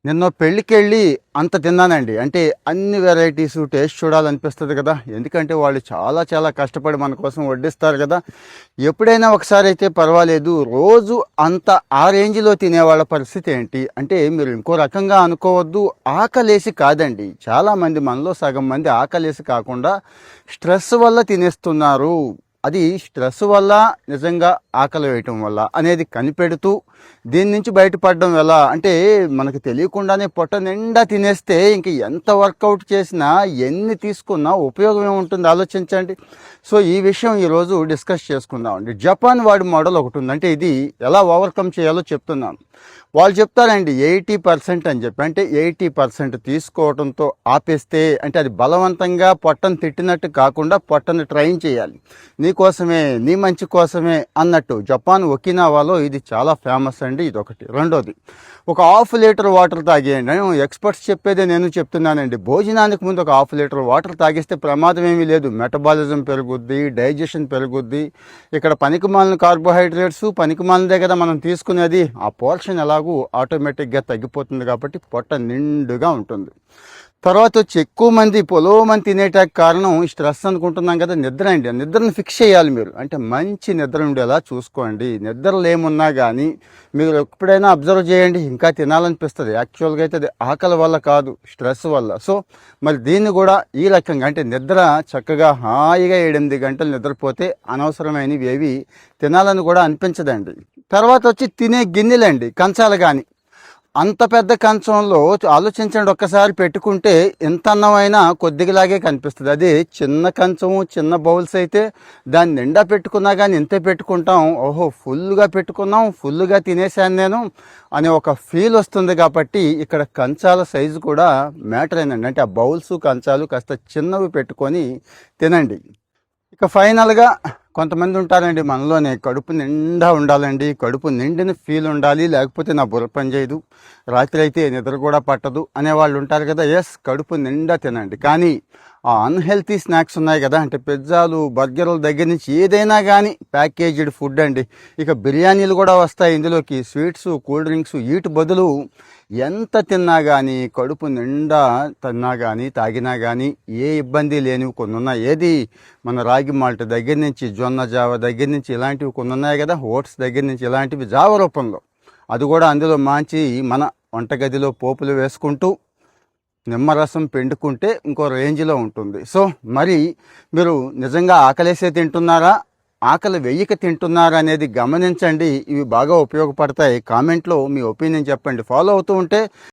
నిన్న పెళ్ళికెళ్ళి అంత తిన్నానండి. అంటే అన్ని వెరైటీసు టేస్ట్ చూడాలనిపిస్తుంది కదా! ఎందుకంటే వాళ్ళు చాలా చాలా కష్టపడి మన కోసం వడ్డిస్తారు కదా! ఎప్పుడైనా ఒకసారి అయితే పర్వాలేదు. రోజు అంత ఆ రేంజ్‌లో తినేవాళ్ళ పరిస్థితి ఏంటి? అంటే మీరు ఇంకో రకంగా అనుకోవద్దు. ఆకలేసి కాదండి. చాలామంది మనలో సగం మంది ఆకలేసి కాకుండా స్ట్రెస్ వల్ల తినేస్తున్నారు. అది స్ట్రెస్ వల్ల నిజంగా ఆకలి వేయటం వల్ల అనేది కనిపెడుతూ దీని నుంచి బయటపడడం ఎలా అంటే మనకు తెలియకుండానే పొట్ట నిండా తినేస్తే ఇంక ఎంత వర్కౌట్ చేసినా ఎన్ని తీసుకున్నా ఉపయోగం ఏముంటుంది ఆలోచించండి. సో ఈ విషయం ఈరోజు డిస్కస్ చేసుకుందామండి. జపాన్ వాడి మోడల్ ఒకటి ఉంది. అంటే ఇది ఎలా ఓవర్కమ్ చేయాలో చెప్తున్నాను. వాళ్ళు చెప్తారండి 80% అని చెప్పి. అంటే 80% తీసుకోవడంతో ఆపేస్తే అంటే అది బలవంతంగా పొట్టను తిట్టినట్టు కాకుండా పొట్టను ట్రైన్ చేయాలి. నీకోసమే నీ మంచి కోసమే అన్నట్టు. జపాన్ ఒకినావాలో ఇది చాలా ఫేమస్ అండి. ఇది ఒకటి. రెండోది ఒక హాఫ్ లీటర్ వాటర్ తాగేయండి. ఎక్స్పర్ట్స్ చెప్పేదే నేను చెప్తున్నానండి. భోజనానికి ముందు ఒక హాఫ్ లీటర్ వాటర్ తాగిస్తే ప్రమాదం ఏమీ లేదు. మెటబాలిజం పెరుగుద్ది, డైజెషన్ పెరుగుద్ది. ఇక్కడ పనికిమాలిన కార్బోహైడ్రేట్స్ పనికిమాలినదే కదా మనం తీసుకునేది. ఆ పోర్షన్ ఎలాగూ ఆటోమేటిక్గా తగ్గిపోతుంది కాబట్టి పొట్ట నిండుగా ఉంటుంది. తర్వాత వచ్చి ఎక్కువ మంది పొలోమని తినేటానికి కారణం స్ట్రెస్ అనుకుంటున్నాం కదా, నిద్ర అండి. నిద్రను ఫిక్స్ చేయాలి మీరు. అంటే మంచి నిద్ర ఉండేలా చూసుకోండి. నిద్రలు ఏమున్నా కానీ మీరు ఎప్పుడైనా అబ్జర్వ్ చేయండి, ఇంకా తినాలనిపిస్తుంది. యాక్చువల్గా అయితే అది ఆకలి వల్ల కాదు, స్ట్రెస్ వల్ల. సో మరి దీన్ని కూడా ఈ రకంగా అంటే నిద్ర చక్కగా హాయిగా 7-8 గంటలు నిద్రపోతే అనవసరమైనవి ఏవి తినాలని కూడా అనిపించదండి. తర్వాత వచ్చి తినే గిన్నెలండి, కంచాలు కానీ. అంత పెద్ద కంచంలో ఆలోచించండి, ఒక్కసారి పెట్టుకుంటే ఎంత అన్నమైనా కొద్దిగాలాగే కనిపిస్తుంది. అదే చిన్న కంచము చిన్న బౌల్స్ అయితే దాన్ని నిండా పెట్టుకున్నా కానీ ఇంతే పెట్టుకుంటాం. ఓహో ఫుల్గా పెట్టుకున్నాం, ఫుల్గా తినేసాను నేను అనే ఒక ఫీల్ వస్తుంది. కాబట్టి ఇక్కడ కంచాల సైజు కూడా మ్యాటర్ అయిందండి. అంటే ఆ బౌల్స్ కంచాలు కాస్త చిన్నవి పెట్టుకొని తినండి. ఇక ఫైనల్గా కొంతమంది ఉంటారండి మనలోనే, కడుపు నిండా ఉండాలండి, కడుపు నిండిన ఫీల్ ఉండాలి, లేకపోతే నా బుర్ర పని చేయదు, రాత్రి అయితే నిద్ర కూడా పట్టదు అనేవాళ్ళు ఉంటారు కదా. ఎస్, కడుపు నిండా తినండి. కానీ ఆ అన్హెల్తీ స్నాక్స్ ఉన్నాయి కదా, అంటే పిజ్జాలు బర్గర్ల దగ్గర నుంచి ఏదైనా కానీ ప్యాకేజ్డ్ ఫుడ్ అండి. ఇక బిర్యానీలు కూడా వస్తాయి ఇందులోకి, స్వీట్స్, కూల్ డ్రింక్స్. వీటి బదులు ఎంత తిన్నా కానీ, కడుపు నిండా తిన్నా కానీ తాగినా కానీ ఏ ఇబ్బంది లేనివి కొన్ని ఉన్నాయి. ఏది మన రాగి మాల్ట్ దగ్గర నుంచి, జొన్న జావ దగ్గర నుంచి ఇలాంటివి కొన్ని ఉన్నాయి కదా, ఓట్స్ దగ్గర నుంచి ఇలాంటివి జావ రూపంలో. అది కూడా అందులో మంచి మన వంటగదిలో పోపులు వేసుకుంటూ నిమ్మరసం పిండుకుంటే ఇంకో రేంజ్లో ఉంటుంది. సో మరి మీరు నిజంగా ఆకలేసే తింటున్నారా, ఆకలి వెయ్యక తింటున్నారా అనేది గమనించండి. ఇవి బాగా ఉపయోగపడతాయి. కామెంట్లో మీ ఒపీనియన్ చెప్పండి. ఫాలో అవుతూ ఉంటే